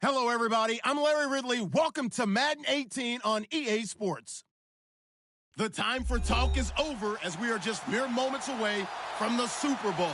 Hello, everybody. I'm Larry Ridley. Welcome to Madden 18 on EA Sports. The time for talk is over as we are just mere moments away from the Super Bowl.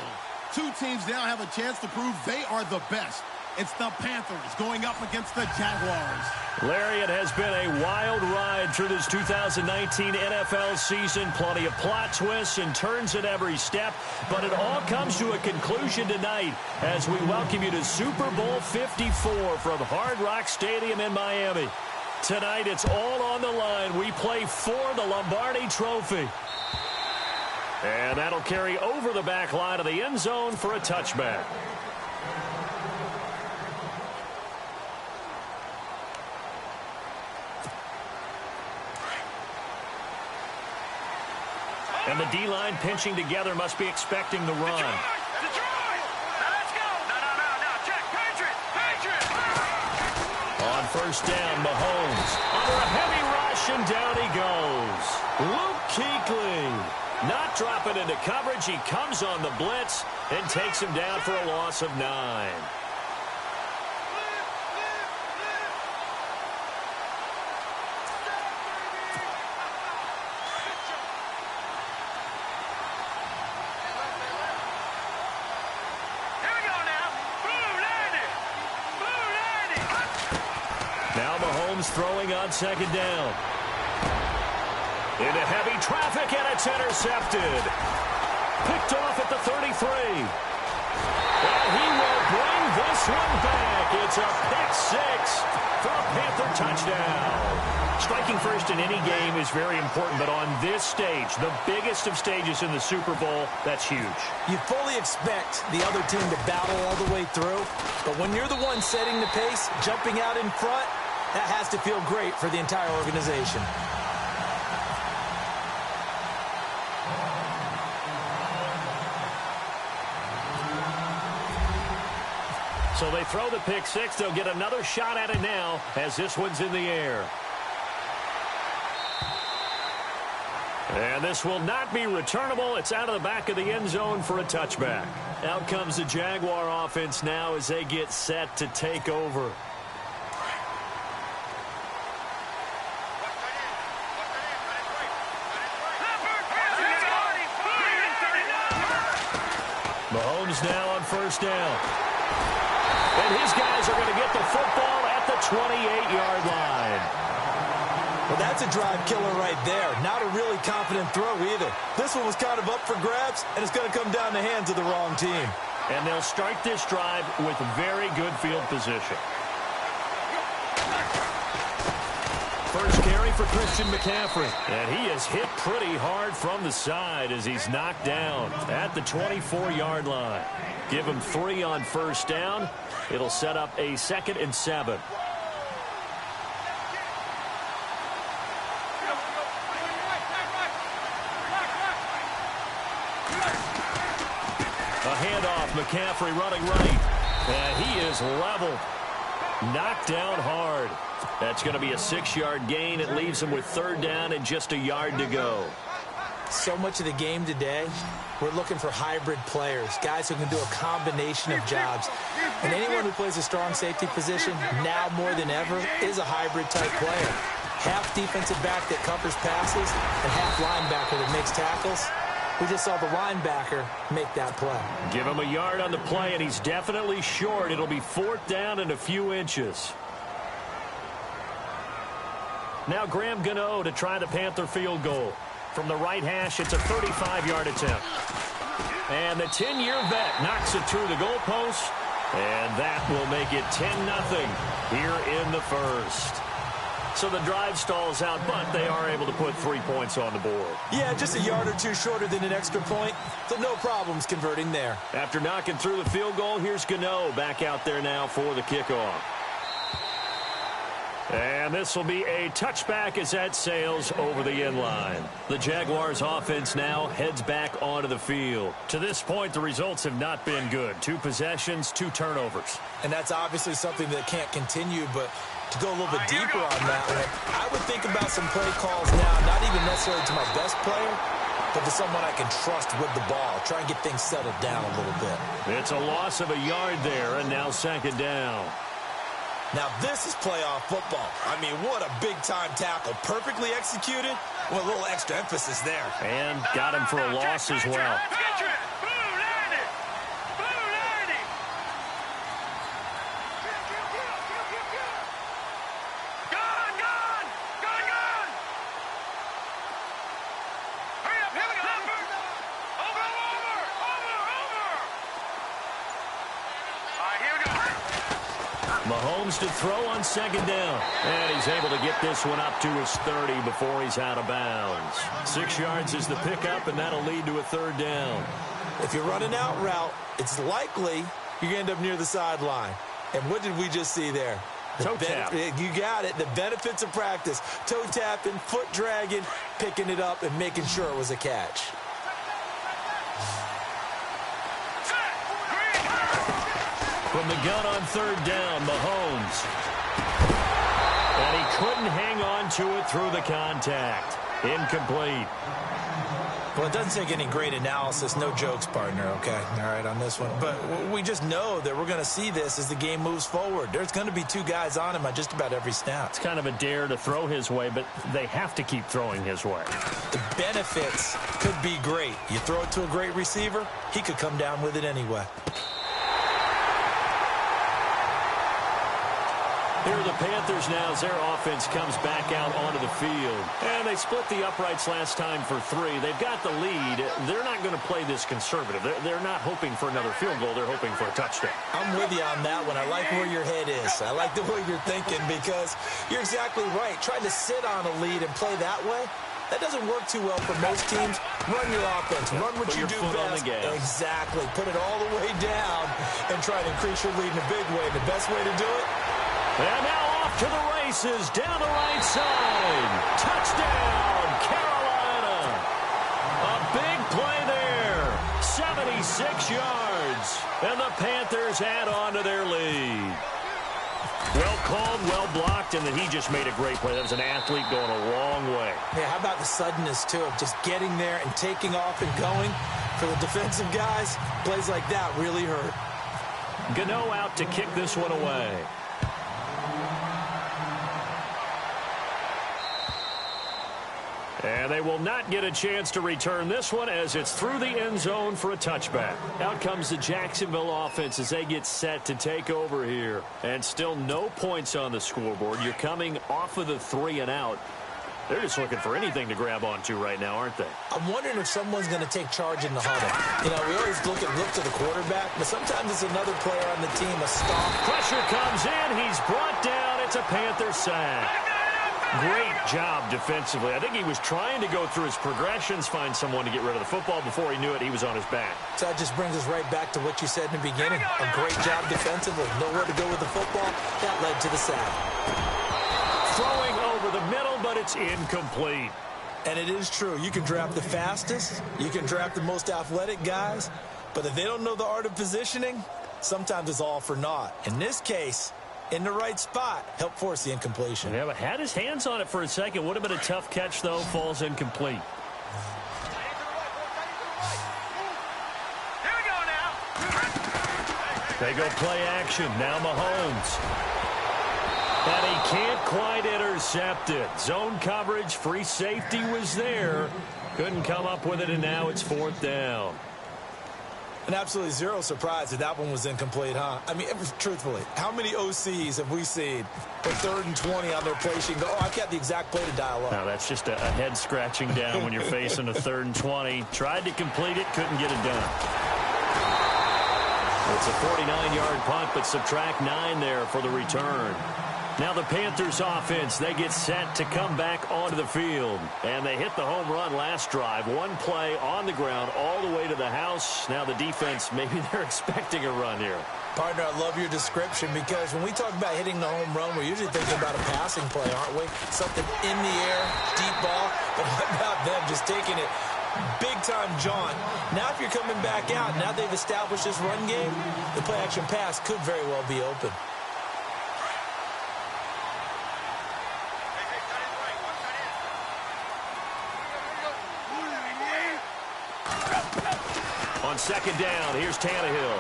Two teams now have a chance to prove they are the best. It's the Panthers going up against the Jaguars. Larry, it has been a wild ride through this 2019 NFL season. Plenty of plot twists and turns at every step. But it all comes to a conclusion tonight as we welcome you to Super Bowl 54 from Hard Rock Stadium in Miami. Tonight, it's all on the line. We play for the Lombardi Trophy. And that'll carry over the back line of the end zone for a touchback. And the D-line pinching together must be expecting the run. Detroit! Now let's go! No, check! Patriots! On first down, Mahomes. Under a heavy rush, and down he goes. Luke Kuechly. Not dropping into coverage. He comes on the blitz and takes him down for a loss of 9. Throwing on second down. Into heavy traffic, and it's intercepted. Picked off at the 33. And he will bring this one back. It's a pick six for a Panther touchdown. Striking first in any game is very important, but on this stage, the biggest of stages in the Super Bowl, that's huge. You fully expect the other team to battle all the way through, but when you're the one setting the pace, jumping out in front, that has to feel great for the entire organization. So they throw the pick six. They'll get another shot at it now as this one's in the air. And this will not be returnable. It's out of the back of the end zone for a touchback. Out comes the Jaguar offense now as they get set to take over. Mahomes now on first down. And his guys are going to get the football at the 28-yard line. Well, that's a drive killer right there. Not a really confident throw either. This one was kind of up for grabs, and it's going to come down the hands of the wrong team. And they'll start this drive with very good field position. First carry for Christian McCaffrey. And he is hit pretty hard from the side as he's knocked down at the 24-yard line. Give him 3 on first down. It'll set up a 2nd and 7. A handoff, McCaffrey running right. And he is leveled. Knocked down hard. That's going to be a 6-yard gain. It leaves him with 3rd down and just a yard to go. So much of the game today, we're looking for hybrid players, guys who can do a combination of jobs. And anyone who plays a strong safety position, now more than ever, is a hybrid-type player. Half defensive back that covers passes and half linebacker that makes tackles. We just saw the linebacker make that play. Give him a yard on the play, and he's definitely short. It'll be 4th down and a few inches. Now Graham Gano to try the Panther field goal. From the right hash, it's a 35-yard attempt. And the 10-year vet knocks it through the goalpost, and that will make it 10-0 here in the first. So the drive stalls out, but they are able to put 3 points on the board. Yeah, just a yard or two shorter than an extra point, so no problems converting there. After knocking through the field goal, here's Gano back out there now for the kickoff. And this will be a touchback as that sails over the end line. The Jaguars offense now heads back onto the field. To this point, the results have not been good. 2 possessions, 2 turnovers. And that's obviously something that can't continue, but to go a little bit deeper on that one, I would think about some play calls now, not even necessarily to my best player, but to someone I can trust with the ball. Try and get things settled down a little bit. It's a loss of a yard there, and now 2nd down. Now this is playoff football. I mean, what a big-time tackle. Perfectly executed. Well, a little extra emphasis there. And got him for a loss as well. Mahomes to throw on second down. And he's able to get this one up to his 30 before he's out of bounds. 6 yards is the pickup, and that'll lead to a third down. If you're running out route, it's likely you're going to end up near the sideline. And what did we just see there? Toe tap. You got it. The benefits of practice. Toe tapping, foot dragging, picking it up, and making sure it was a catch. From the gun on third down, Mahomes. And he couldn't hang on to it through the contact. Incomplete. Well, it doesn't take any great analysis. No jokes, partner, okay? All right, on this one. But we just know that we're going to see this as the game moves forward. There's going to be 2 guys on him on just about every snap. It's kind of a dare to throw his way, but they have to keep throwing his way. The benefits could be great. You throw it to a great receiver, he could come down with it anyway. Here are the Panthers now as their offense comes back out onto the field. And they split the uprights last time for 3. They've got the lead. They're not going to play this conservative. They're not hoping for another field goal. They're hoping for a touchdown. I'm with you on that one. I like where your head is. I like the way you're thinking because you're exactly right. Trying to sit on a lead and play that way, that doesn't work too well for most teams. Run your offense. Run what you do best. Exactly. Put it all the way down and try to increase your lead in a big way. The best way to do it? And now off to the races, down the right side. Touchdown, Carolina. A big play there. 76 yards. And the Panthers add on to their lead. Well called, well blocked, and then he just made a great play. That was an athlete going a long way. Yeah, how about the suddenness, too, of just getting there and taking off and going? For the defensive guys, plays like that really hurt. Gano out to kick this one away. And they will not get a chance to return this one as it's through the end zone for a touchback. Out comes the Jacksonville offense as they get set to take over here. And still no points on the scoreboard. You're coming off of the 3 and out. They're just looking for anything to grab onto right now, aren't they? I'm wondering if someone's going to take charge in the huddle. You know, we always look to the quarterback, but sometimes it's another player on the team, a stop. Pressure comes in. He's brought down. It's a Panther sack. Great job defensively. I think he was trying to go through his progressions, find someone to get rid of the football. Before he knew it, he was on his back. So that just brings us right back to what you said in the beginning. A great job defensively. Nowhere to go with the football. That led to the sack. Throwing over the middle, but it's incomplete. And it is true. You can draft the fastest. You can draft the most athletic guys. But if they don't know the art of positioning, sometimes it's all for naught. In this case, in the right spot, help force the incompletion. Yeah, but had his hands on it for a second. Would have been a tough catch, though. Falls incomplete. Here we go now. They go play action. Now Mahomes. And he can't quite intercept it. Zone coverage, free safety was there. Couldn't come up with it, and now it's 4th down. And absolutely zero surprise that one was incomplete, huh? I mean, truthfully, how many OCs have we seen for 3rd and 20 on their play sheet and go, oh, I've got the exact play to dial up? Now, that's just a head scratching down when you're facing a 3rd and 20. Tried to complete it, couldn't get it done. It's a 49-yard punt, but subtract 9 there for the return. Now the Panthers offense, they get set to come back onto the field. And they hit the home run last drive. One play on the ground all the way to the house. Now the defense, maybe they're expecting a run here. Partner, I love your description because when we talk about hitting the home run, we're usually thinking about a passing play, aren't we? Something in the air, deep ball. But what about them just taking it big-time jaunt? Now if you're coming back out, now they've established this run game, the play-action pass could very well be open. On second down, here's Tannehill.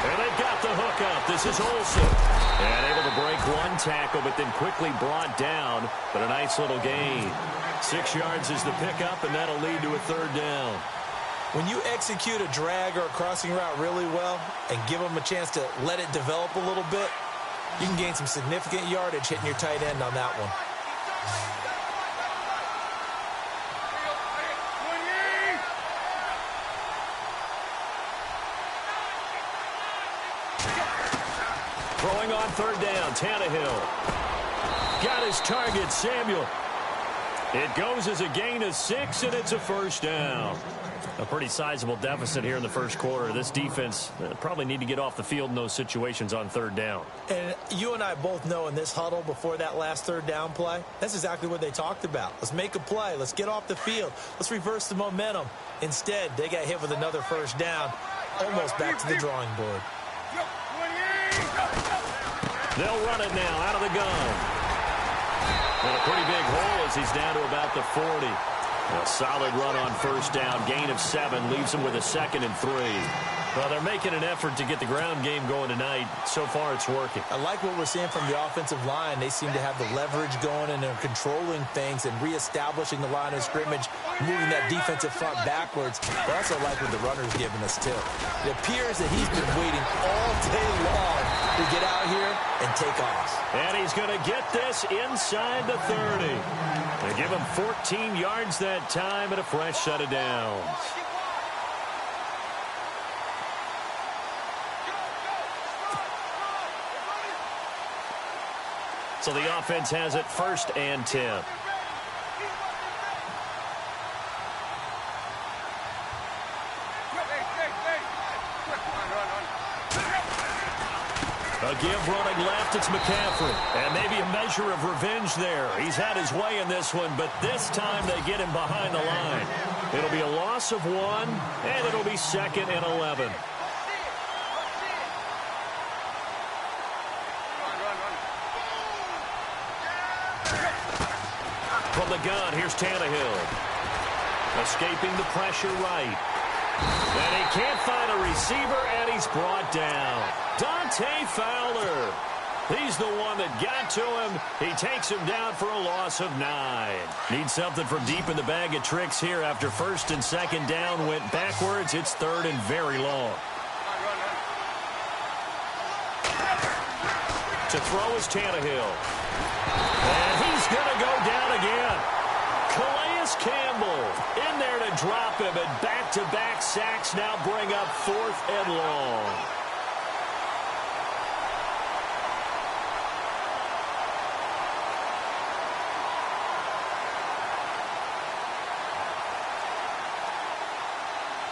And they've got the hook up. This is Olsen. And able to break one tackle, but then quickly brought down. But a nice little gain. 6 yards is the pickup, and that'll lead to a third down. When you execute a drag or a crossing route really well and give them a chance to let it develop a little bit, you can gain some significant yardage hitting your tight end on that one. Throwing on third down, Tannehill. Got his target, Samuel. It goes as a gain of 6, and it's a first down. A pretty sizable deficit here in the first quarter. This defense probably need to get off the field in those situations on third down. And you and I both know in this huddle before that last third down play, that's exactly what they talked about. Let's make a play. Let's get off the field. Let's reverse the momentum. Instead, they got hit with another first down, almost back to the drawing board. They'll run it now out of the gun. And a pretty big hole as he's down to about the 40. A solid run on first down. Gain of 7 leaves him with a 2nd and 3. Well, they're making an effort to get the ground game going tonight. So far, it's working. I like what we're seeing from the offensive line. They seem to have the leverage going, and they're controlling things and reestablishing the line of scrimmage, moving that defensive front backwards. But I also like what the runner's giving us, too. It appears that he's been waiting all day long to get out here and take off. And he's going to get this inside the 30. They give him 14 yards that time and a fresh set of downs. So the offense has it 1st and 10. A give running left, it's McCaffrey. And maybe a measure of revenge there. He's had his way in this one, but this time they get him behind the line. It'll be a loss of 1, and it'll be 2nd and 11. From the gun, here's Tannehill. Escaping the pressure right. And he can't find a receiver, and he's brought down. Dante Fowler. He's the one that got to him. He takes him down for a loss of 9. Needs something from deep in the bag of tricks here after 1st and 2nd down went backwards. It's 3rd and very long. To throw is Tannehill. And he's going to go down again. Calais Campbell in there to drop him, and back-to-back sacks now bring up 4th and long.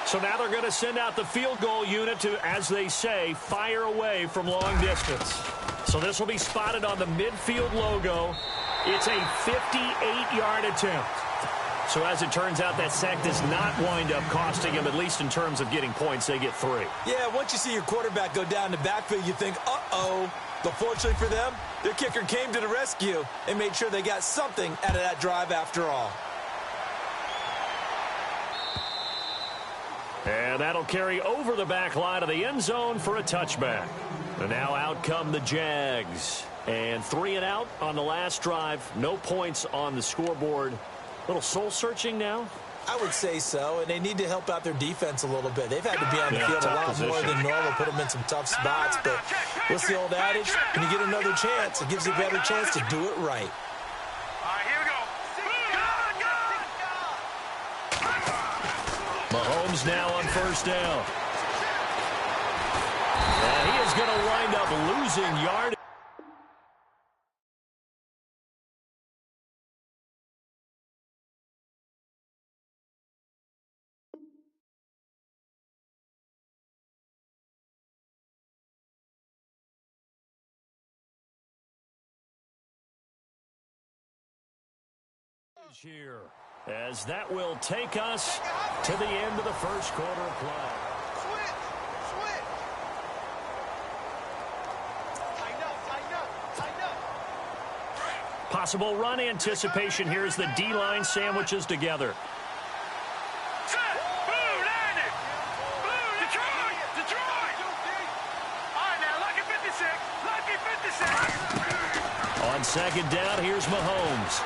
So now they're going to send out the field goal unit to, as they say, fire away from long distance. So this will be spotted on the midfield logo. It's a 58-yard attempt. So as it turns out, that sack does not wind up costing him, at least in terms of getting points. They get 3. Yeah, once you see your quarterback go down the backfield, you think, uh-oh. But fortunately for them, their kicker came to the rescue and made sure they got something out of that drive after all. And that'll carry over the back line of the end zone for a touchback. And now out come the Jags. And 3 and out on the last drive. No points on the scoreboard. A little soul-searching now? I would say so, and they need to help out their defense a little bit. They've had to be on the field a lot more than normal, put them in some tough spots. But what's the old adage? When you get another chance, it gives you a better chance to do it right. Mahomes now on 1st down. And he is going to wind up losing yardage. Here, as that will take us to the end of the first quarter of play. Possible run anticipation here as the D-line sandwiches together. second down, here's Mahomes.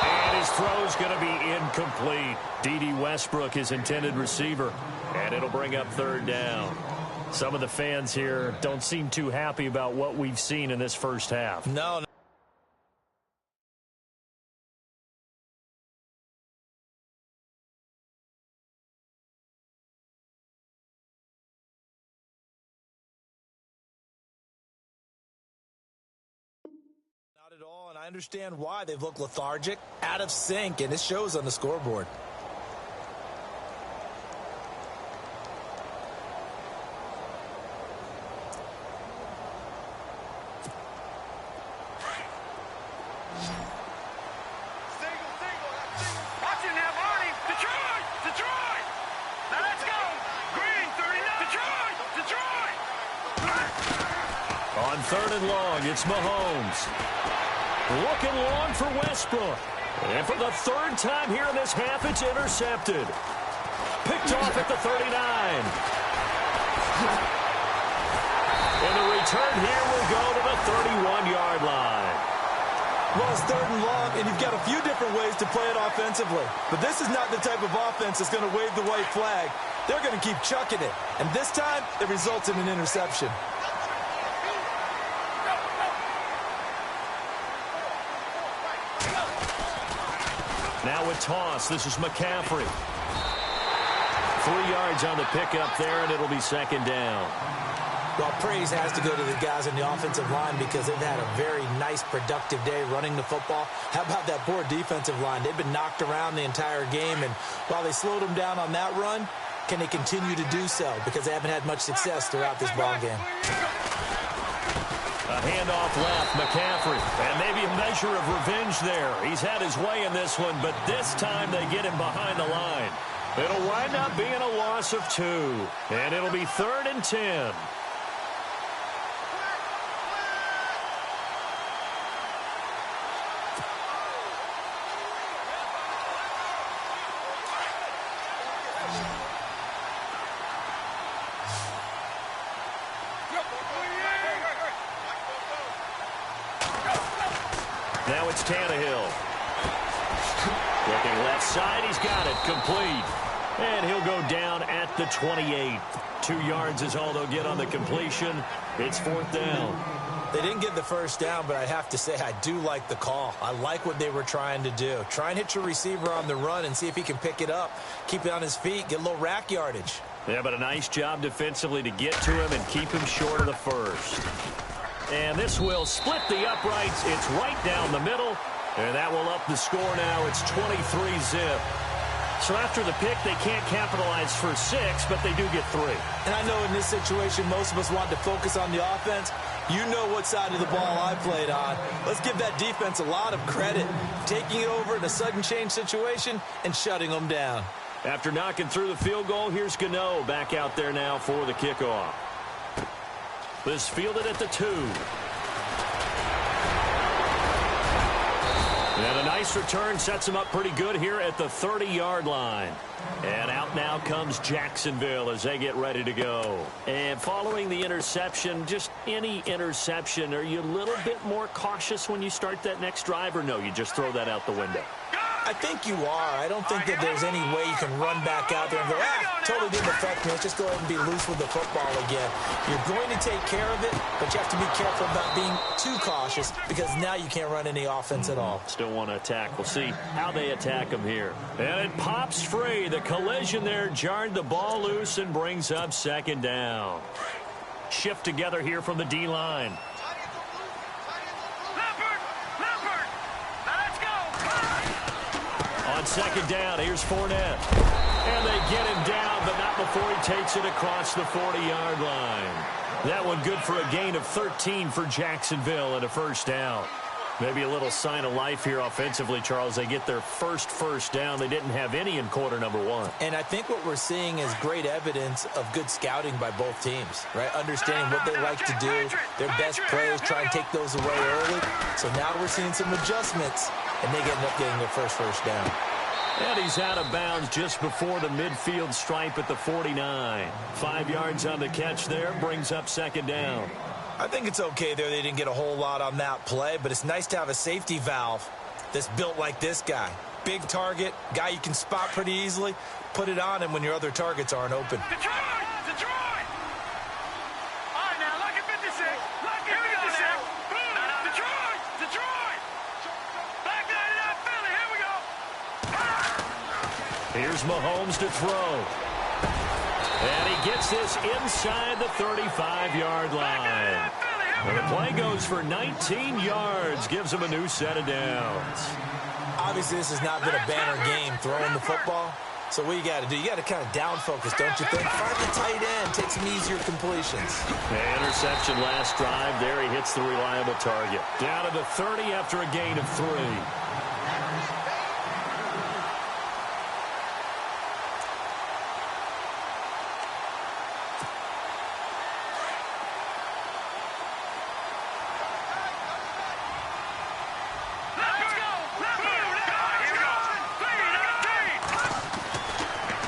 And his throw's going to be incomplete. D.D. Westbrook, his intended receiver. And it'll bring up third down. Some of the fans here don't seem too happy about what we've seen in this first half. No. Not at all, and I understand why. They've looked lethargic, out of sync, and it shows on the scoreboard. On third and long, it's Mahomes. Looking long for Westbrook. And for the third time here in this half, it's intercepted. Picked off at the 39. And the return here will go to the 31-yard line. Well, it's third and long, and you've got a few different ways to play it offensively. But this is not the type of offense that's going to wave the white flag. They're going to keep chucking it. And this time, it results in an interception. Now a toss. This is McCaffrey. 3 yards on the pickup there, and it'll be second down. Well, praise has to go to the guys on the offensive line because they've had a very nice, productive day running the football. How about that poor defensive line? They've been knocked around the entire game, and while they slowed them down on that run, can they continue to do so? Because they haven't had much success throughout this ballgame. A handoff left, McCaffrey. And maybe a measure of revenge there. He's had his way in this one, but this time they get him behind the line. It'll wind up being a loss of 2. And it'll be 3rd and 10. Now it's Tannehill. Looking left side, he's got it, complete. And he'll go down at the 28. 2 yards is all they'll get on the completion. It's 4th down. They didn't get the first down, but I have to say I do like the call. I like what they were trying to do. Try and hit your receiver on the run and see if he can pick it up. Keep it on his feet, get a little rack yardage. Yeah, but a nice job defensively to get to him and keep him short of the first. And this will split the uprights. It's right down the middle. And that will up the score now. It's 23-zip. So after the pick, they can't capitalize for 6, but they do get 3. And I know in this situation, most of us want to focus on the offense. You know what side of the ball I played on. Let's give that defense a lot of credit. Taking it over in a sudden change situation and shutting them down. After knocking through the field goal, here's Gano back out there now for the kickoff. This fielded at the 2. And a nice return sets him up pretty good here at the 30-yard line. And out now comes Jacksonville as they get ready to go. And following the interception, just any interception, are you a little bit more cautious when you start that next drive, or no, you just throw that out the window? I think you are. I don't think that there's any way you can run back out there and go, totally didn't affect me. Let's just go ahead and be loose with the football again. You're going to take care of it, but you have to be careful about being too cautious because now you can't run any offense at all. Still want to attack. We'll see how they attack him here. And it pops free. The collision there jarred the ball loose and brings up second down. Shift together here from the D-line. On second down, here's Fournette. And they get him down, but not before he takes it across the 40-yard line. That one good for a gain of 13 for Jacksonville and a first down. Maybe a little sign of life here offensively, Charles. They get their first down. They didn't have any in quarter number 1. And I think what we're seeing is great evidence of good scouting by both teams, right? Understanding what they like to do, their best plays, try and take those away early. So now we're seeing some adjustments, and they end up getting their first down. And he's out of bounds just before the midfield stripe at the 49. 5 yards on the catch there, brings up second down. I think it's okay there. They didn't get a whole lot on that play, but it's nice to have a safety valve that's built like this guy. Big target, guy you can spot pretty easily. Put it on him when your other targets aren't open. Detroit! Detroit! All right, now, lock at 56. Lock at 56. Boom! Detroit! Detroit! Back 99 Philly. Here we go. Here's Mahomes to throw. And he gets this inside the 35-yard line. And the play goes for 19 yards, gives him a new set of downs. Obviously, this has not been a banner game throwing the football. So what you got to do, you got to kind of down focus, don't you think? Find the tight end, take some easier completions. Interception last drive. There he hits the reliable target. Down to the 30 after a gain of 3.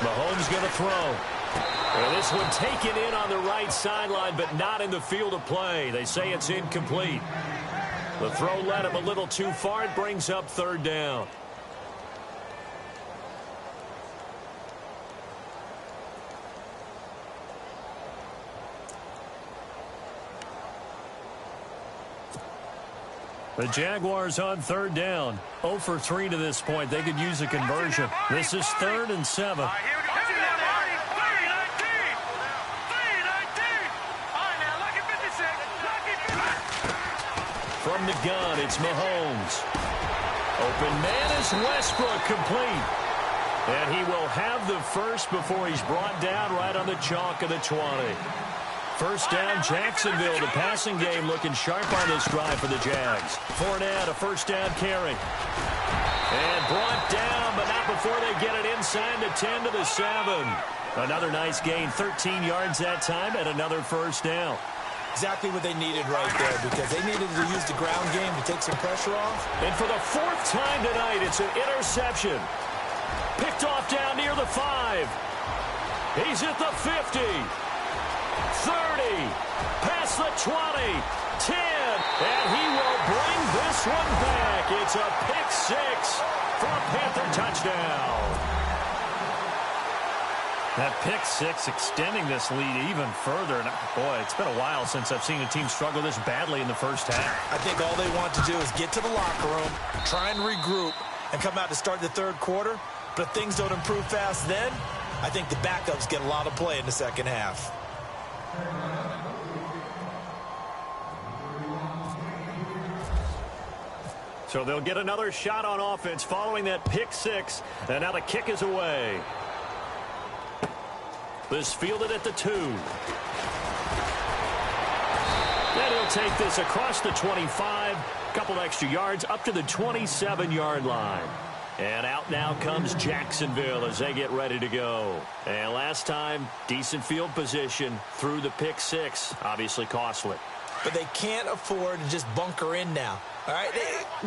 Mahomes going to throw. And this one taken in on the right sideline, but not in the field of play. They say it's incomplete. The throw led him a little too far. It brings up 3rd down. The Jaguars on 3rd down. 0 for 3 to this point. They could use a conversion. This is 3rd and 7. From the gun, it's Mahomes. Open man is Westbrook, complete. And he will have the first before he's brought down right on the chalk of the 20. First down, Jacksonville. The passing game looking sharp on this drive for the Jags. Fournette, a first down carry. And brought down, but not before they get it inside the 10 to the 7. Another nice gain, 13 yards that time, and another first down. Exactly what they needed right there, because they needed to use the ground game to take some pressure off. And for the 4th time tonight, it's an interception. Picked off down near the 5. He's at the 50. 30, past the 20, 10, and he will bring this one back. It's a pick 6 for a Panther touchdown. That pick 6 extending this lead even further. And boy, it's been a while since I've seen a team struggle this badly in the first half. I think all they want to do is get to the locker room, try and regroup, and come out to start the 3rd quarter. But if things don't improve fast then, I think the backups get a lot of play in the second half. So they'll get another shot on offense following that pick 6. And now the kick is away. This fielded at the 2. Then he'll take this across the 25. Couple extra yards up to the 27-yard line. And out now comes Jacksonville as they get ready to go. And last time, decent field position through the pick 6. Obviously costly. But they can't afford to just bunker in now. All right,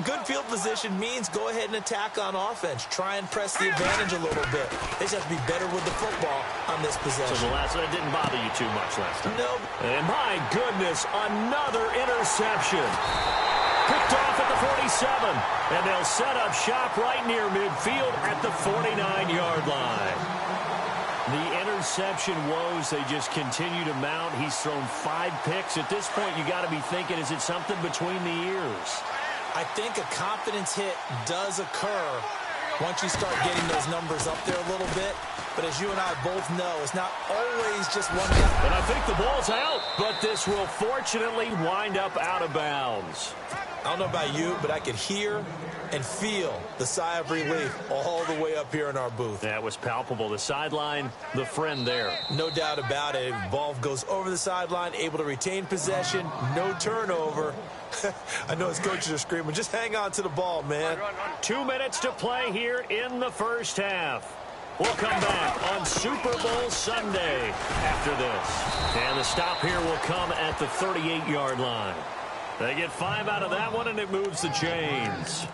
good field position means go ahead and attack on offense. Try and press the advantage a little bit. They just have to be better with the football on this possession. So that didn't bother you too much last time? No. And my goodness, another interception. Picked off at the 47, and they'll set up shop right near midfield at the 49-yard line. The interception woes, they just continue to mount. He's thrown 5 picks. At this point, you got to be thinking, is it something between the ears? I think a confidence hit does occur once you start getting those numbers up there a little bit. But as you and I both know, it's not always just one guy. And I think the ball's out, but this will fortunately wind up out of bounds. I don't know about you, but I could hear and feel the sigh of relief all the way up here in our booth. That was palpable. The sideline, the friend there. No doubt about it. Ball goes over the sideline, able to retain possession, no turnover. I know his coaches are screaming, just hang on to the ball, man. 2 minutes to play here in the first half. We'll come back on Super Bowl Sunday after this. And the stop here will come at the 38-yard line. They get 5 out of that one, and it moves the chains.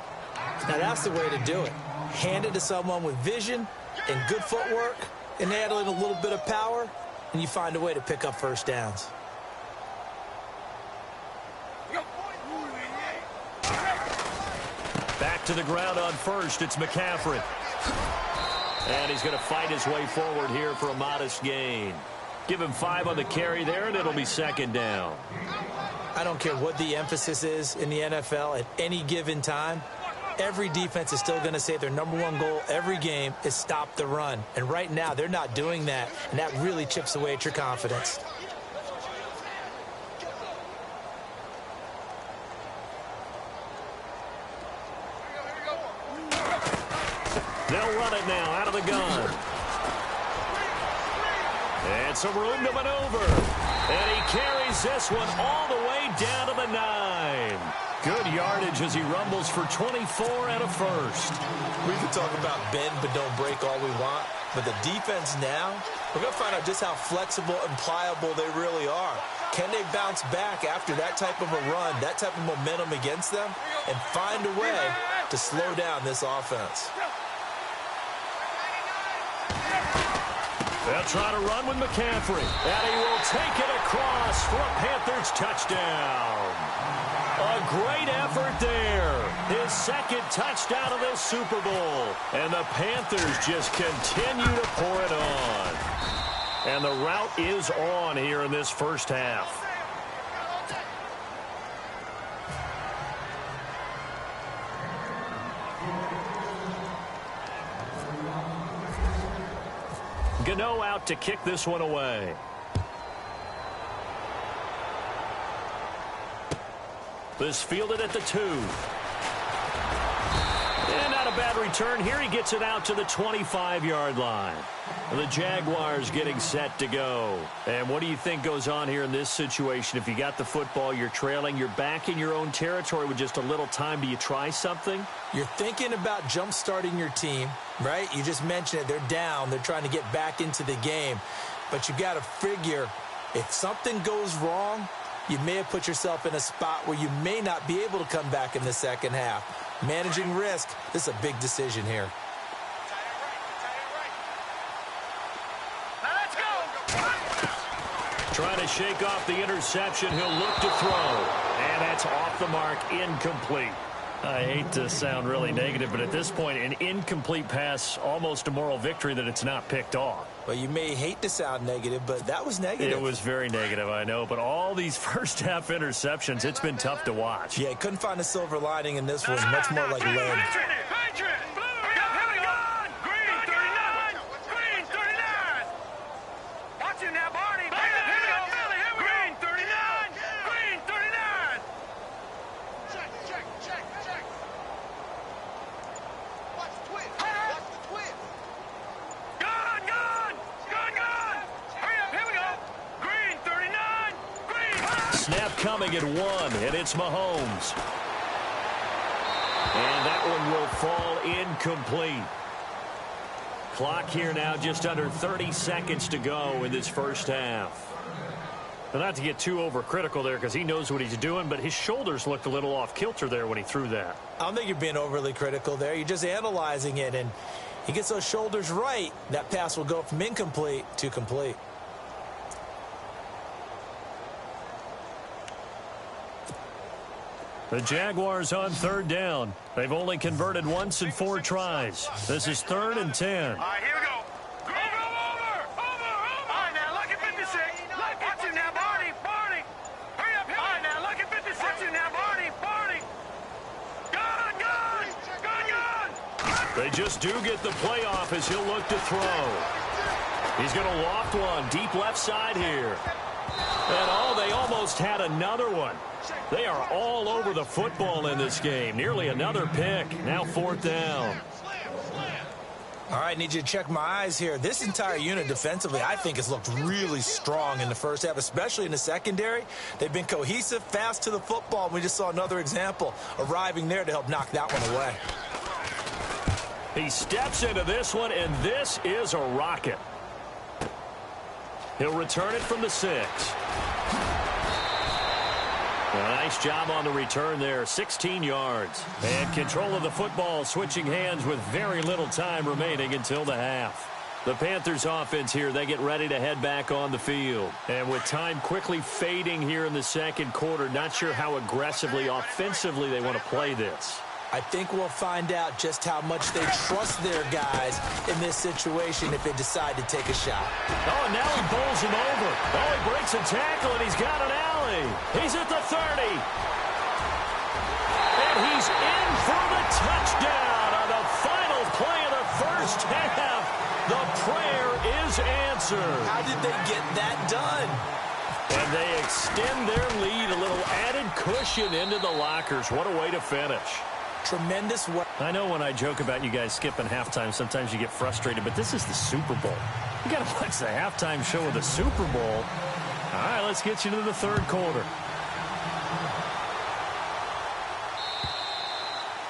Now, that's the way to do it. Hand it to someone with vision and good footwork, and add in a little bit of power, and you find a way to pick up first downs. To the ground on first, it's McCaffrey. And he's going to fight his way forward here for a modest gain. Give him 5 on the carry there, and it'll be second down. I don't care what the emphasis is in the NFL at any given time. Every defense is still going to say their number one goal every game is stop the run. And right now, they're not doing that, and that really chips away at your confidence. They'll run it now out of the gun. And some room to maneuver. And he carries this one all the way down to the 9. Good yardage as he rumbles for 24 and a first. We can talk about bend but don't break all we want. But the defense now, we're going to find out just how flexible and pliable they really are. Can they bounce back after that type of a run, that type of momentum against them, and find a way to slow down this offense? They'll try to run with McCaffrey. And he will take it across for a Panthers touchdown. A great effort there. His second touchdown of this Super Bowl. And the Panthers just continue to pour it on. And the route is on here in this first half. Gano out to kick this one away. This fielded at the 2. And not a bad return here. He gets it out to the 25-yard line. The Jaguars getting set to go. And what do you think goes on here in this situation? If you got the football, you're trailing, you're back in your own territory with just a little time. Do you try something? You're thinking about jump-starting your team, right? You just mentioned it. They're down. They're trying to get back into the game. But you got to figure if something goes wrong, you may have put yourself in a spot where you may not be able to come back in the second half. Managing risk, this is a big decision here. Now let's go. Trying to shake off the interception. He'll look to throw. And that's off the mark, incomplete. I hate to sound really negative, but at this point, an incomplete pass, almost a moral victory that it's not picked off. Well, you may hate to sound negative, but that was negative. It was very negative, I know. But all these first-half interceptions, it's been tough to watch. Yeah, couldn't find a silver lining in this one. Much more like lead. Patriot, blue, here we go. Green, 39. Green, 39. Watch it now, Barney. Here we go, Billy. Here we go. Green, 39. Green, 39. Check. Watch the twist. Watch the twist. Gun. Hurry up, here we go. Green, 39. Green. Snap coming at 1, and it's Mahomes. And that one will fall incomplete. Clock here now, just under 30 seconds to go in this first half. But not to get too overcritical there because he knows what he's doing, but his shoulders looked a little off kilter there when he threw that. I don't think you're being overly critical there. You're just analyzing it, and he gets those shoulders right. That pass will go from incomplete to complete. The Jaguars on third down. They've only converted once in 4 tries. This is 3rd and 10. All right, here we go. Over. All right, now, look at 56. Watch it now, Barney. Hurry up. All right, now, look at 56. Watch it now, Barney. Gun. They just do get the playoff as he'll look to throw. He's going to loft one deep left side here. And they almost had another one. They are all over the football in this game. Nearly another pick. Now 4th down. All right, need you to check my eyes here. This entire unit defensively, I think, has looked really strong in the first half, especially in the secondary. They've been cohesive, fast to the football. We just saw another example arriving there to help knock that one away. He steps into this one, and this is a rocket. He'll return it from the 6. A nice job on the return there, 16 yards. And control of the football, switching hands with very little time remaining until the half. The Panthers offense here, they get ready to head back on the field. And with time quickly fading here in the second quarter, not sure how aggressively, offensively they want to play this. I think we'll find out just how much they trust their guys in this situation if they decide to take a shot. Oh, and now he bowls him over. Oh, he breaks a tackle, and he's got an alley. He's at the 30. And he's in for the touchdown on the final play of the first half. The prayer is answered. How did they get that done? And they extend their lead, a little added cushion into the lockers. What a way to finish. Tremendous work. I know when I joke about you guys skipping halftime, sometimes you get frustrated, but this is the Super Bowl. You got to watch the halftime show of the Super Bowl. All right, let's get you to the third quarter.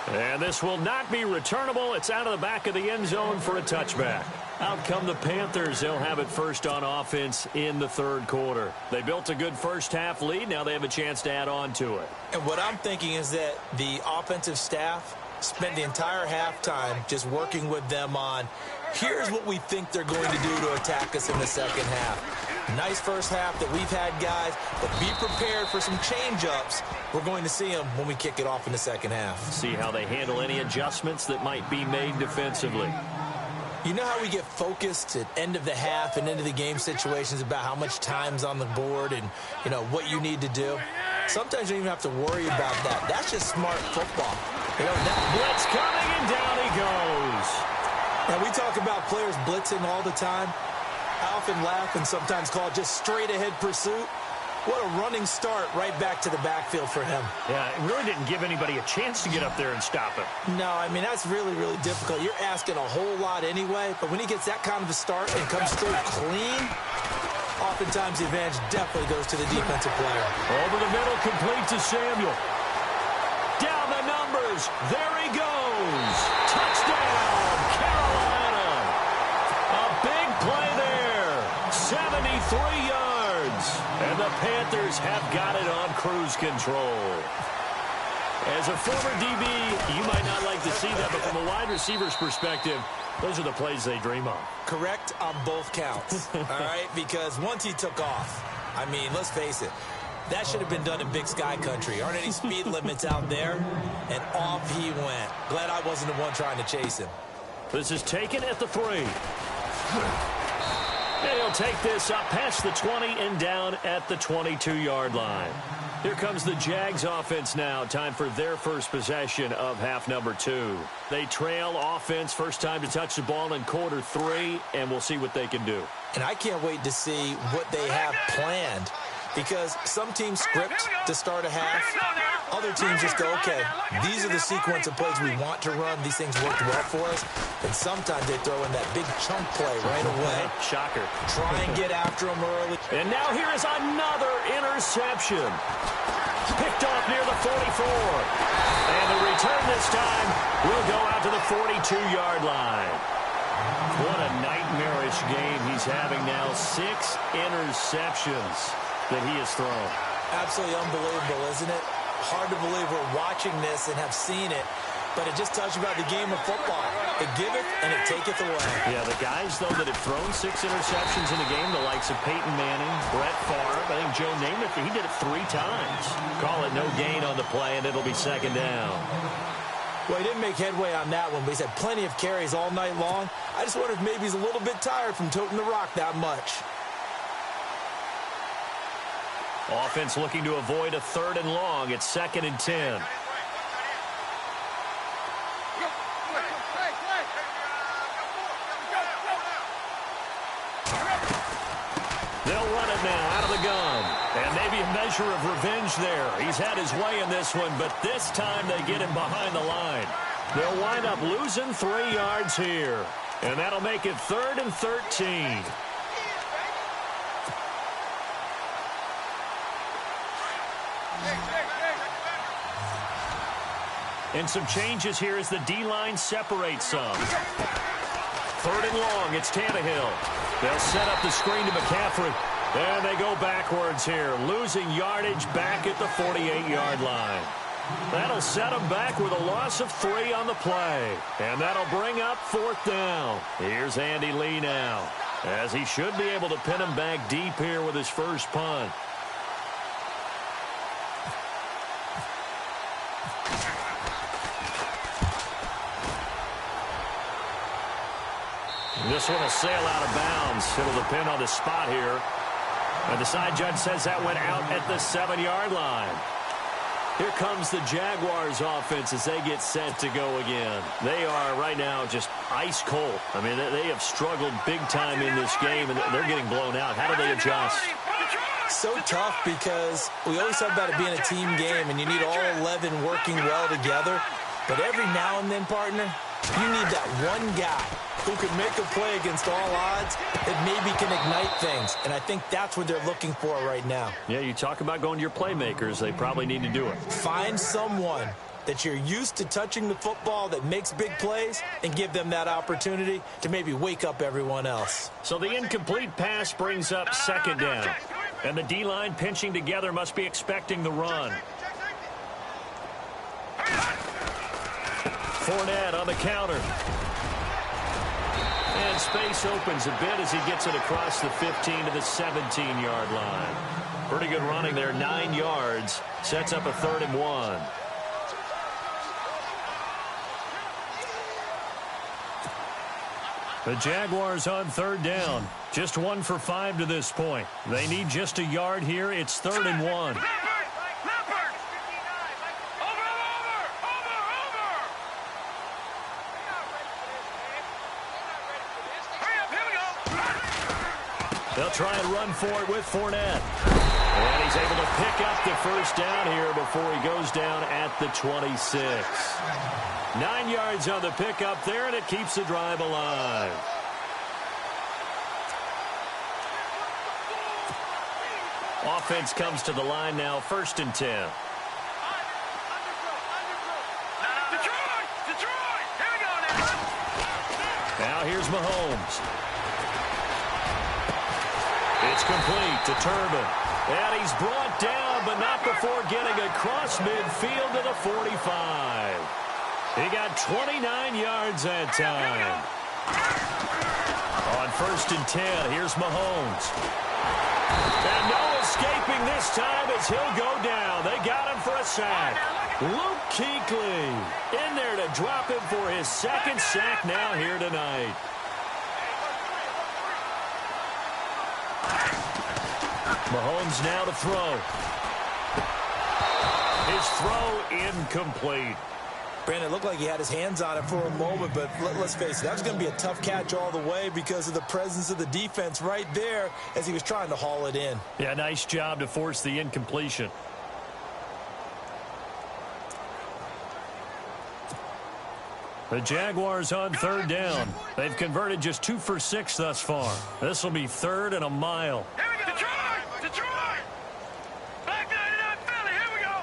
And this will not be returnable. It's out of the back of the end zone for a touchback. Out come the Panthers. They'll have it first on offense in the third quarter. They built a good first half lead. Now they have a chance to add on to it. And what I'm thinking is that the offensive staff spent the entire halftime just working with them on, here's what we think they're going to do to attack us in the second half. Nice first half that we've had, guys, but be prepared for some change-ups. We're going to see them when we kick it off in the second half. See how they handle any adjustments that might be made defensively. You know how we get focused at end of the half and into the game situations about how much time's on the board and, you know, what you need to do? Sometimes you don't even have to worry about that. That's just smart football. You know, blitz coming, and down he goes. Now, we talk about players blitzing all the time. I often laugh and sometimes call it just straight-ahead pursuit. What a running start right back to the backfield for him. Yeah, it really didn't give anybody a chance to get up there and stop him. No, I mean, that's really, really difficult. You're asking a whole lot anyway, but when he gets that kind of a start and comes through clean, oftentimes the advantage definitely goes to the defensive player. Over the middle, complete to Samuel. Down the numbers. There he goes. Touchdown, Carolina. A big play there. 73 yards. And the Panthers have got it on cruise control. As a former DB, you might not like to see that, but from a wide receiver's perspective, those are the plays they dream of. Correct on both counts, all right? Because once he took off, I mean, let's face it, that should have been done in Big Sky Country. Aren't any speed limits out there? And off he went. Glad I wasn't the one trying to chase him. This is taken at the 3. And he'll take this up past the 20 and down at the 22-yard line. Here comes the Jags offense now. Time for their first possession of half number 2. They trail offense, first time to touch the ball in quarter 3, and we'll see what they can do. And I can't wait to see what they have planned, because some teams script to start a half. Other teams just go, okay, these are the sequence of plays we want to run. These things worked well for us. And sometimes they throw in that big chunk play right away. Shocker. Try and get after them early. And now here is another interception. Picked off near the 44. And the return this time will go out to the 42-yard line. What a nightmarish game he's having now. 6 interceptions that he has thrown. Absolutely unbelievable, isn't it? Hard to believe we're watching this and have seen it, but it just tells you about the game of football. It giveth and it taketh away. Yeah, the guys, though, that have thrown 6 interceptions in a game, the likes of Peyton Manning, Brett Favre, I think Joe Namath, he did it 3 times. Call it no gain on the play, and it'll be second down. Well, he didn't make headway on that one, but he's had plenty of carries all night long. I just wonder if maybe he's a little bit tired from toting the rock that much. Offense looking to avoid a 3rd and long. It's 2nd and 10. They'll run it now out of the gun. And maybe a measure of revenge there. He's had his way in this one, but this time they get him behind the line. They'll wind up losing 3 yards here. And that'll make it 3rd and 13. And some changes here as the D-line separates some. 3rd and long, it's Tannehill. They'll set up the screen to McCaffrey. And they go backwards here, losing yardage back at the 48-yard line. That'll set them back with a loss of 3 on the play. And that'll bring up 4th down. Here's Andy Lee now, as he should be able to pin him back deep here with his first punt. This one will sail out of bounds. It'll depend on the spot here. And the side judge says that went out at the 7-yard line. Here comes the Jaguars offense as they get set to go again. They are right now just ice cold. I mean, they have struggled big time in this game, and they're getting blown out. How do they adjust? So tough because we always talk about it being a team game, and you need all 11 working well together. But every now and then, partner, you need that one guy who can make a play against all odds that maybe can ignite things. And I think that's what they're looking for right now. Yeah, you talk about going to your playmakers. They probably need to do it. Find someone that you're used to touching the football that makes big plays and give them that opportunity to maybe wake up everyone else. So the incomplete pass brings up 2nd down. And the D-line pinching together must be expecting the run. Fournette on the counter. And space opens a bit as he gets it across the 15 to the 17-yard line. Pretty good running there, 9 yards. Sets up a 3rd and 1. The Jaguars on 3rd down. Just 1 for 5 to this point. They need just a yard here. It's 3rd and 1. They'll try and run for it with Fournette. And he's able to pick up the 1st down here before he goes down at the 26. 9 yards on the pickup there, and it keeps the drive alive. Offense comes to the line now, 1st and 10. Detroit! Here we go now. Now here's Mahomes. It's complete to Turbin. And he's brought down, but not before getting across midfield to the 45. He got 29 yards that time. On 1st and 10, here's Mahomes. And no escaping this time as he'll go down. They got him for a sack. Luke Kuechly in there to drop him for his 2nd sack now here tonight. Mahomes now to throw. His throw incomplete. Brandon, it looked like he had his hands on it for a moment, but let's face it, that was going to be a tough catch all the way because of the presence of the defense right there as he was trying to haul it in. Yeah, nice job to force the incompletion. The Jaguars on 3rd down. They've converted just 2 for 6 thus far. This will be 3rd and a mile. Here we go. Detroit! Back 99 Philly, here we go.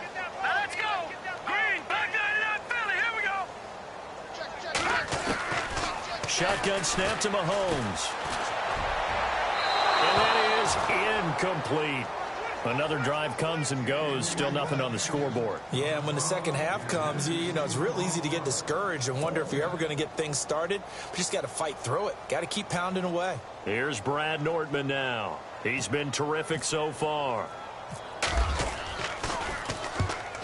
Now let's go. Green, back 99 Philly, here we go. Shotgun snap to Mahomes. And that is incomplete. Another drive comes and goes. Still nothing on the scoreboard. Yeah, and when the second half comes, you know, it's real easy to get discouraged and wonder if you're ever going to get things started. But you just got to fight through it. Got to keep pounding away. Here's Brad Nordman now. He's been terrific so far.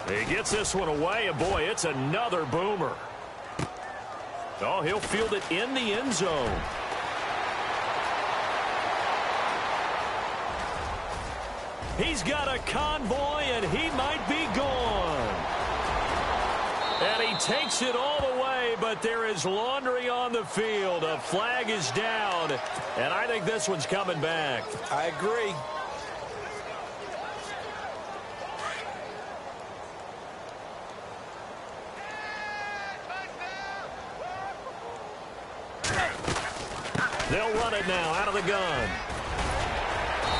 He gets this one away, and boy, it's another boomer. Oh, he'll field it in the end zone. He's got a convoy, and he might be gone. And he takes it all the way, but there is laundry on the field. A flag is down, and I think this one's coming back. I agree. They'll run it now out of the gun.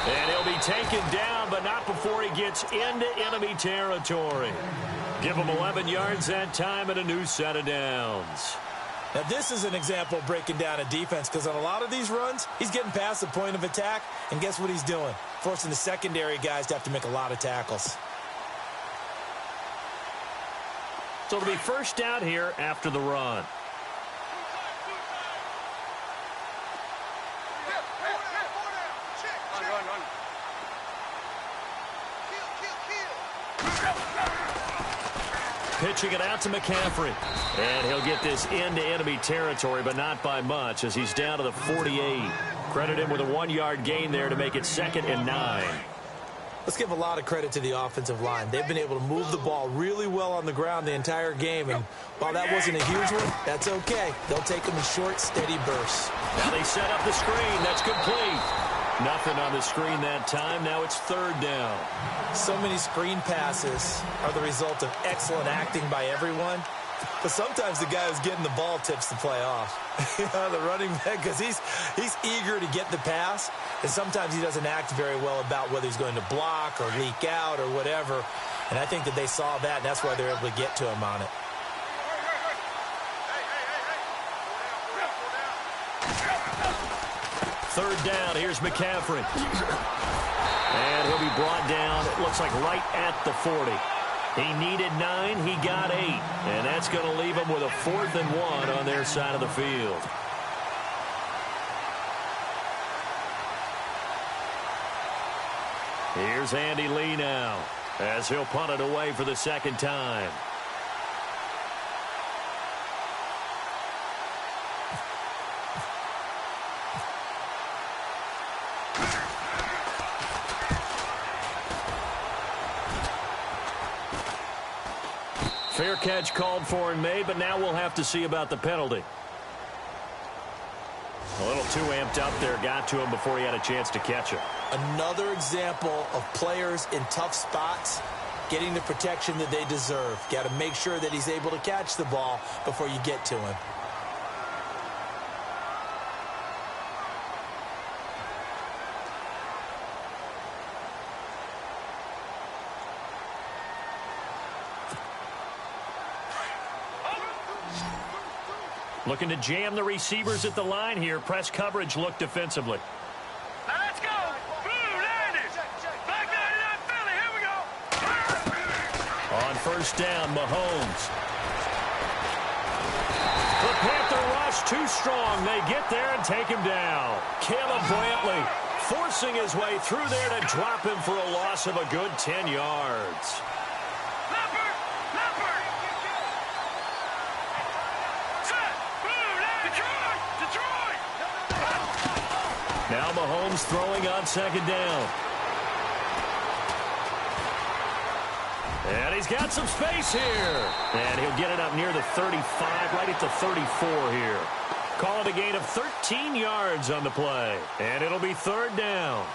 And he'll be taken down, but not before he gets into enemy territory. Give him 11 yards that time and a new set of downs. Now, this is an example of breaking down a defense because on a lot of these runs, he's getting past the point of attack, and guess what he's doing? Forcing the secondary guys to have to make a lot of tackles. So it'll be 1st down here after the run. pitching it out to McCaffrey. And he'll get this into enemy territory, but not by much as he's down to the 48. Credit him with a 1-yard gain there to make it 2nd and 9. Let's give a lot of credit to the offensive line. They've been able to move the ball really well on the ground the entire game, and while that wasn't a huge one, that's okay. They'll take them in short, steady bursts. Now they set up the screen. That's complete. Nothing on the screen that time. Now it's 3rd down. So many screen passes are the result of excellent acting by everyone, but sometimes the guy who's getting the ball tips the play off. The running back, because he's eager to get the pass, and sometimes he doesn't act very well about whether he's going to block or leak out or whatever. And I think that they saw that, and that's why they're able to get to him on it. Third down. Here's McCaffrey. And he'll be brought down, it looks like right at the 40. He needed 9. He got 8. And that's going to leave him with a 4th and 1 on their side of the field. Here's Andy Lee now as he'll punt it away for the 2nd time. Fair catch called for and made, but now we'll have to see about the penalty. A little too amped up there, got to him before he had a chance to catch it. Another example of players in tough spots getting the protection that they deserve. Got to make sure that he's able to catch the ball before you get to him. Looking to jam the receivers at the line here. Press coverage look defensively. Now let's go. Blue 90. Black 99 Philly. Here we go. On 1st down, Mahomes. The Panther rush too strong. They get there and take him down. Caleb Brantley forcing his way through there to drop him for a loss of a good 10 yards. Now Mahomes throwing on 2nd down. And he's got some space here. And he'll get it up near the 35, right at the 34 here. Call it a gain of 13 yards on the play. And it'll be 3rd down.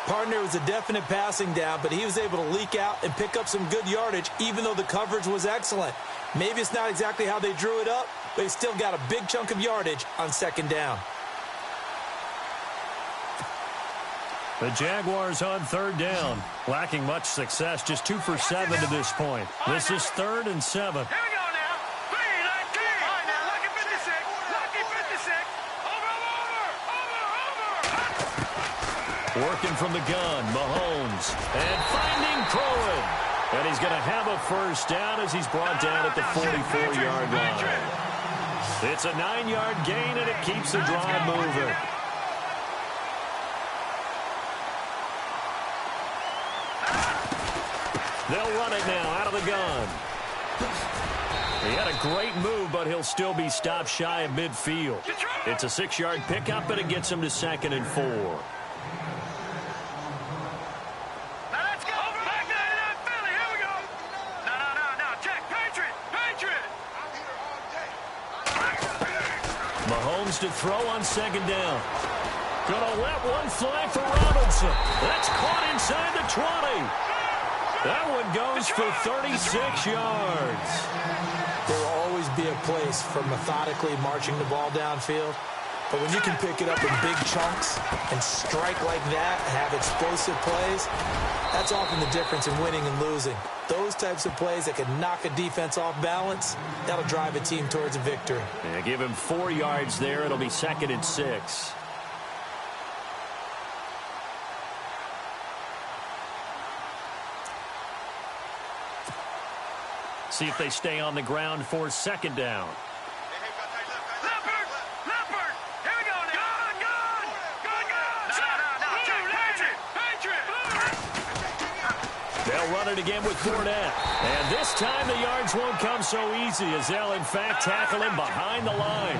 Partner was a definite passing down, but he was able to leak out and pick up some good yardage, even though the coverage was excellent. Maybe it's not exactly how they drew it up, but he still got a big chunk of yardage on 2nd down. The Jaguars on 3rd down. Lacking much success, just 2 for 7 to this point. This is 3rd and 7. Here we go now. 3-19. All right, now, lucky 56. Lucky 56. Over. Working from the gun, Mahomes. And finding Cohen. And he's going to have a 1st down as he's brought down at the 44-yard line. It's a 9-yard gain, and it keeps the drive moving. They'll run it now out of the gun. He had a great move, but he'll still be stopped shy of midfield. It's a 6-yard pickup, and it gets him to 2nd and 4. Now let's go. Black 99 Philly. Here we go. No. Check. Patriot. Mahomes to throw on 2nd down. Gonna let one fly for Robinson. That's caught inside the 20. That one goes for 36 yards. There will always be a place for methodically marching the ball downfield. But when you can pick it up in big chunks and strike like that, have explosive plays, that's often the difference in winning and losing. Those types of plays that can knock a defense off balance, that'll drive a team towards a victory. Yeah, give him 4 yards there. It'll be 2nd and 6. See if they stay on the ground for 2nd down. Leopard. Here we go now. Gun. No. Check. Patriot. They'll run it again with Fournette. And this time the yards won't come so easy as they'll, in fact, tackle him behind the line.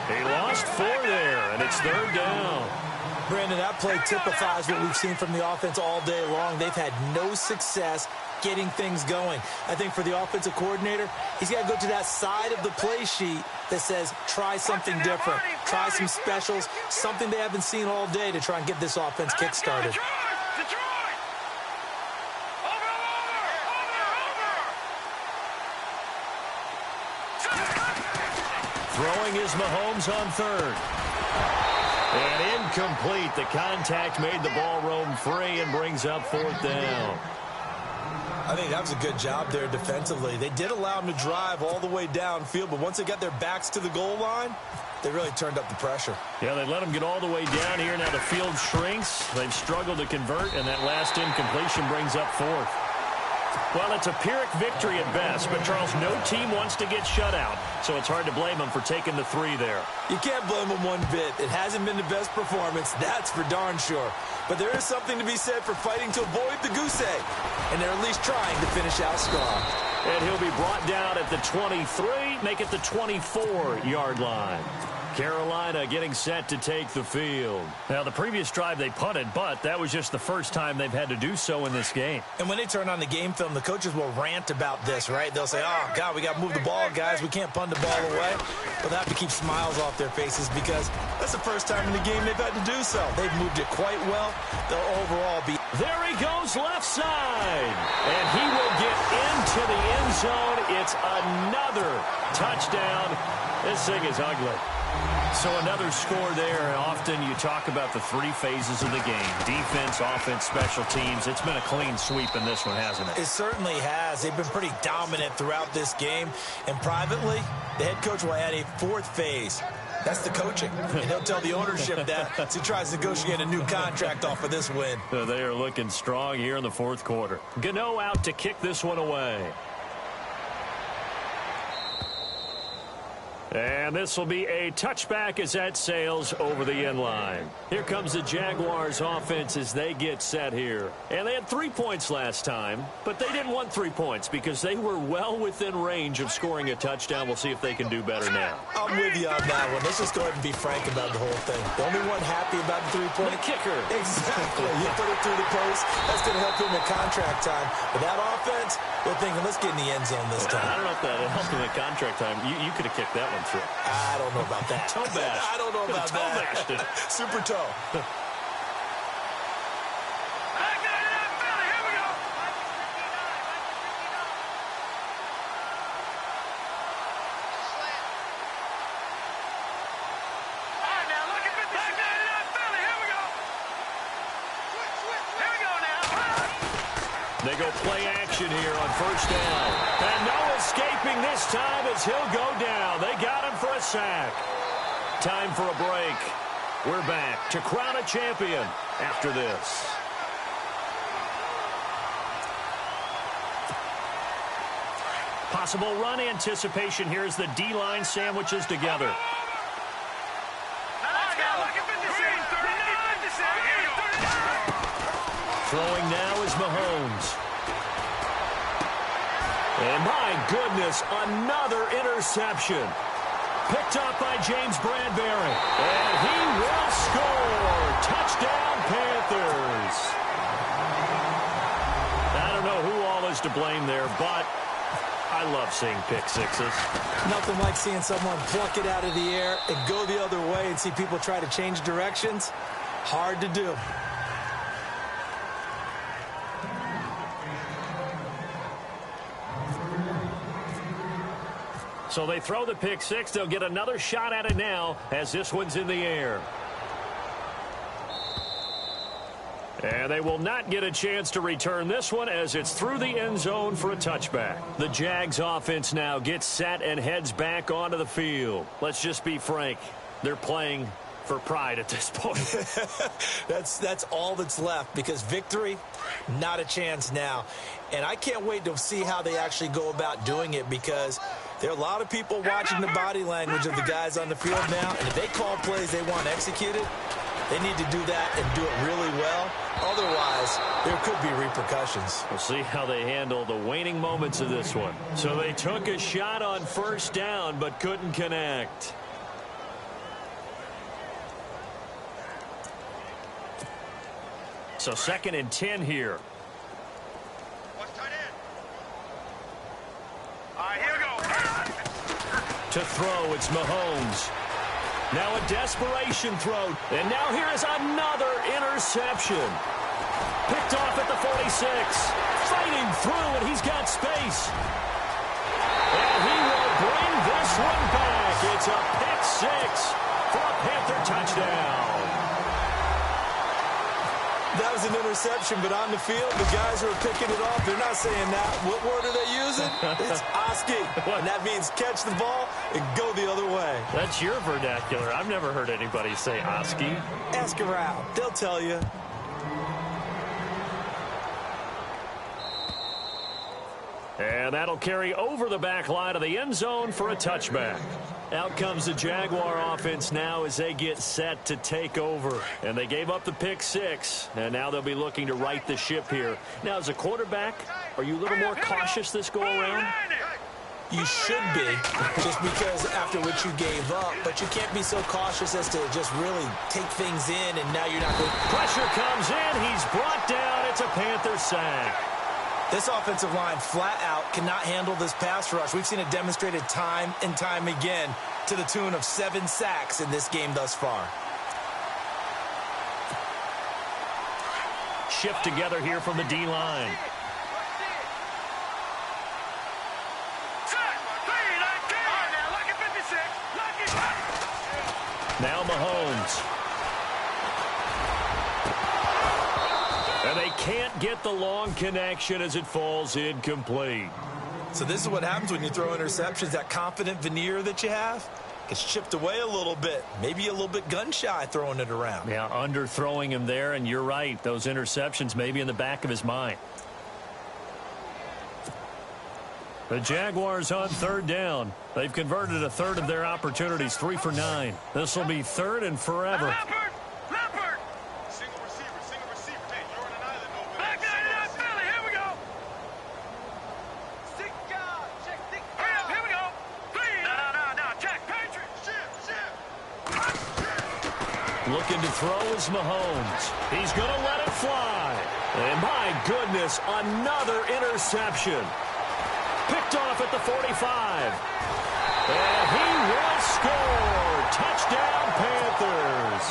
He lost 4 there, and it's 3rd down. Brandon, that play typifies what we've seen from the offense all day long. They've had no success getting things going. I think for the offensive coordinator, he's got to go to that side of the play sheet that says try something different, try some specials, something they haven't seen all day to try and get this offense kick-started. Throwing is Mahomes on 3rd. And incomplete. The contact made the ball roam free and brings up 4th down. I think that was a good job there defensively. They did allow them to drive all the way downfield, but once they got their backs to the goal line, they really turned up the pressure. Yeah, they let them get all the way down here. Now the field shrinks. They've struggled to convert, and that last incompletion brings up 4th. Well, it's a Pyrrhic victory at best, but, Charles, no team wants to get shut out, so it's hard to blame them for taking the 3 there. You can't blame them one bit. It hasn't been the best performance, that's for darn sure. But there is something to be said for fighting to avoid the goose egg, and they're at least trying to finish out strong. And he'll be brought down at the 23, make it the 24-yard line. Carolina getting set to take the field. Now, the previous drive they punted, but that was just the first time they've had to do so in this game. And when they turn on the game film, the coaches will rant about this, right? They'll say, oh, God, we got to move the ball, guys. We can't punt the ball away. But they have to keep smiles off their faces because that's the first time in the game they've had to do so. They've moved it quite well. They'll overall be... There he goes left side. And he will get into the end zone. It's another touchdown. This thing is ugly. So another score there, and often you talk about the 3 phases of the game. Defense, offense, special teams. It's been a clean sweep in this one, hasn't it? It certainly has. They've been pretty dominant throughout this game. And privately, the head coach will add a 4th phase. That's the coaching. And he'll tell the ownership that as he tries to negotiate a new contract off of this win. They are looking strong here in the 4th quarter. Gano out to kick this one away. And this will be a touchback as that sails over the end line. Here comes the Jaguars offense as they get set here. And they had 3 points last time, but they didn't want 3 points because they were well within range of scoring a touchdown. We'll see if they can do better now. I'm with you on that one. Let's just go ahead and be frank about the whole thing. The only one happy about the 3-point? The kicker. Exactly. You put it through the post. That's going to help him in contract time. But that offense, they're thinking, let's get in the end zone this time. I don't know if that helped him in contract time. You could have kicked that one through. I don't know about that. Toe bash. I don't know about toe that. Bashed it. Super toe. They go play action here on 1st down. And no escaping this time as he'll go down. They got him for a sack. Time for a break. We're back to crown a champion after this. Possible run anticipation here as the D-line sandwiches together. Throwing now is Mahomes. And my goodness, another interception. Picked up by James Bradbury. And he will score. Touchdown, Panthers. I don't know who all is to blame there, but I love seeing pick sixes. Nothing like seeing someone pluck it out of the air and go the other way and see people try to change directions. Hard to do. So they throw the pick six. They'll get another shot at it now as this one's in the air. And they will not get a chance to return this one as it's through the end zone for a touchback. The Jags offense now gets set and heads back onto the field. Let's just be frank. They're playing for pride at this point. That's all that's left because victory, not a chance now. And I can't wait to see how they actually go about doing it because there are a lot of people watching the body language of the guys on the field now. And if they call plays they want executed, They need to do that and do it really well. Otherwise, there could be repercussions. We'll see how they handle the waning moments of this one. So they took a shot on first down but couldn't connect. So 2nd and 10 here. All right, here we go. To throw, it's Mahomes. Now a desperation throw. And now here is another interception. Picked off at the 46. Fighting through, and he's got space. And he will bring this one back. It's a pick 6 for a Panther touchdown. That was an interception, but on the field, the guys who are picking it off, they're not saying that. What word are they using? It's Oski. And that means catch the ball and go the other way. That's your vernacular. I've never heard anybody say Oski. Ask around. They'll tell you. And that'll carry over the back line of the end zone for a touchback. Out comes the Jaguar offense now as they get set to take over. And they gave up the pick 6, and now they'll be looking to right the ship here. Now, as a quarterback, are you a little more cautious this go-around? You should be, just because after what you gave up, but you can't be so cautious as to just really take things in, and now you're not going. Pressure comes in. He's brought down. It's a Panther sack. This offensive line flat out cannot handle this pass rush. We've seen it demonstrated time and time again to the tune of 7 sacks in this game thus far. Shift together here from the D-line. Now Mahomes. And they can't get the long connection as it falls incomplete. So this is what happens when you throw interceptions. That confident veneer that you have gets chipped away a little bit. Maybe a little bit gun-shy throwing it around. Yeah, underthrowing him there, and you're right. Those interceptions may be in the back of his mind. The Jaguars on 3rd down. They've converted a third of their opportunities, 3 for 9. This will be 3rd and forever. Leopard! Single receiver. Hey, you're on an island over there. Back to Philly, here we go. Stick God, check, stick God. Hurry up, here we go. Please. No, check. Patriot, shift. Looking to throw is Mahomes. He's going to let it fly. And my goodness, another interception. Picked off at the 45. And he will score. Touchdown, Panthers.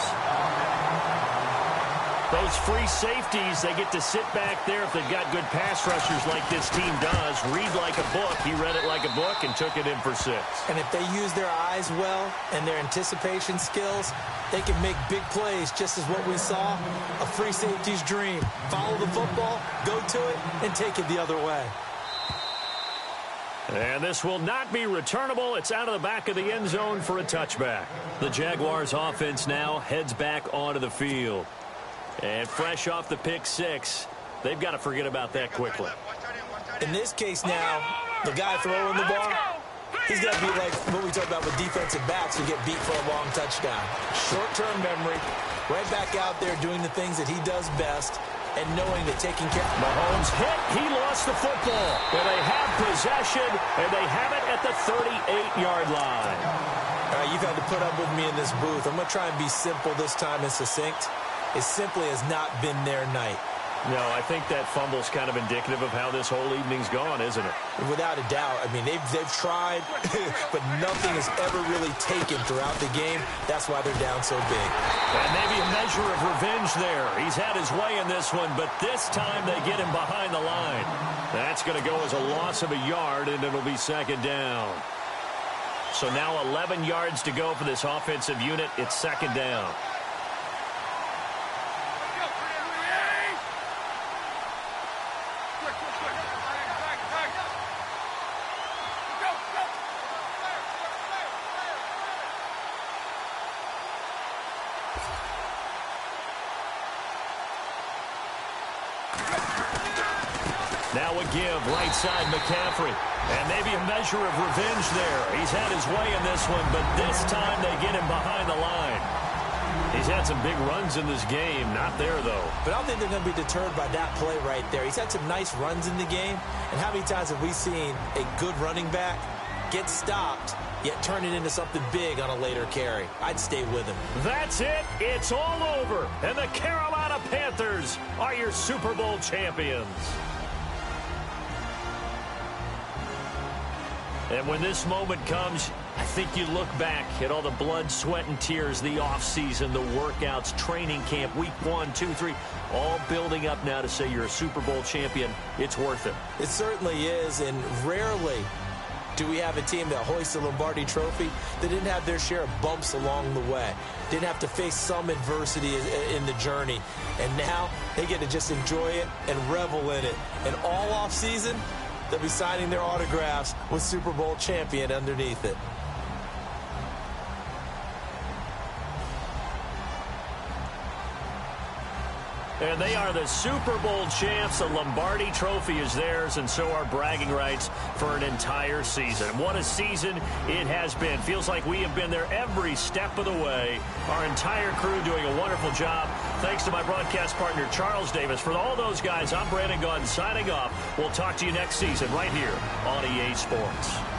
Those free safeties, they get to sit back there if they've got good pass rushers like this team does. Read like a book. He read it like a book and took it in for 6. And if they use their eyes well and their anticipation skills, they can make big plays, just as what we saw, a free safety's dream. Follow the football, go to it, and take it the other way. And this will not be returnable. It's out of the back of the end zone for a touchback. The Jaguars offense now heads back onto the field. And fresh off the pick 6, they've got to forget about that quickly. In this case now, the guy throwing the ball, he's got to be like what we talked about with defensive backs who get beat for a long touchdown. Short-term memory, right back out there doing the things that he does best, and knowing that taking care of Mahomes hit, he lost the football. Well, they have possession, and they have it at the 38-yard line. All right, you've had to put up with me in this booth. I'm going to try and be simple this time and succinct. It simply has not been their night. No, I think that fumble's kind of indicative of how this whole evening's gone, isn't it? Without a doubt. I mean, they've tried, but nothing has ever really taken throughout the game. That's why they're down so big. And maybe a measure of revenge there. He's had his way in this one, but this time they get him behind the line. That's going to go as a loss of a yard, and it'll be 2nd down. So now 11 yards to go for this offensive unit. It's 2nd down. Now a give, right side McCaffrey. And maybe a measure of revenge there. He's had his way in this one, but this time they get him behind the line. He's had some big runs in this game. Not there, though. But I don't think they're going to be deterred by that play right there. He's had some nice runs in the game. And how many times have we seen a good running back get stopped, yet turn it into something big on a later carry? I'd stay with him. That's it. It's all over. And the Carolina Panthers are your Super Bowl champions. And when this moment comes, I think you look back at all the blood, sweat, and tears, the offseason, the workouts, training camp, week 1, 2, 3, all building up now to say you're a Super Bowl champion. It's worth it. It certainly is, and rarely do we have a team that hoists the Lombardi Trophy that didn't have their share of bumps along the way, didn't have to face some adversity in the journey, and now they get to just enjoy it and revel in it. And all offseason, they'll be signing their autographs with Super Bowl champion underneath it. And they are the Super Bowl champs. The Lombardi Trophy is theirs, and so are bragging rights for an entire season. What a season it has been. Feels like we have been there every step of the way. Our entire crew doing a wonderful job. Thanks to my broadcast partner, Charles Davis. For all those guys, I'm Brandon Gaudin signing off. We'll talk to you next season right here on EA Sports.